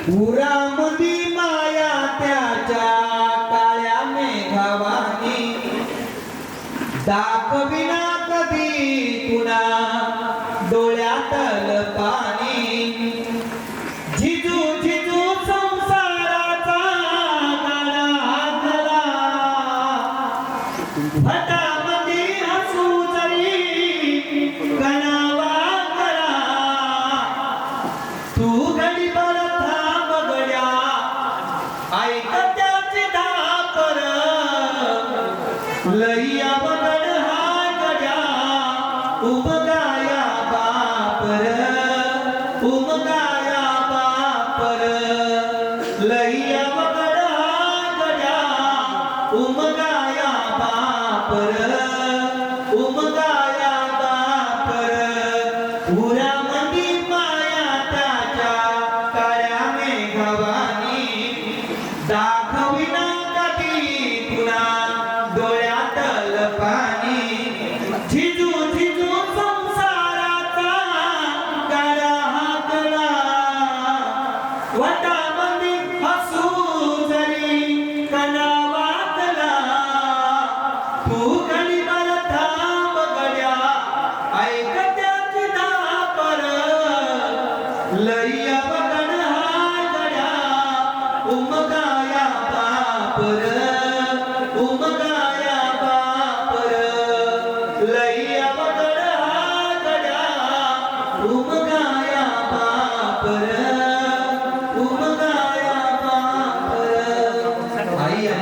पुरामधी माया त्याच्या काळ्या मेघावानी दाखविना कधी तुला डोळ्यातल पाणी झिजू झिजू संसाराचा गाडा हातला भटामध्ये हसू जरी कणावा करा तू घडीभर थांब गड्या ऐक त्याची धापर लईया बगड हा गड्या उमगाया बापर उमगाया बापर लईया बगड हा गड्या उमगाया बापर उमगाया बापर पुरामधी माया त्याच्या काळ्या मेघावानी दाखविना कधी तुला डोळ्यातल पाणी झिजू झिजू संसाराचा गाडा हाकला वटामध्ये हसू जरी कणावातला तू घडीभर थांब गड्या ऐक त्याची धापर लईया बगड हाय गड्या उमगाया बापर उमगाया बापर लई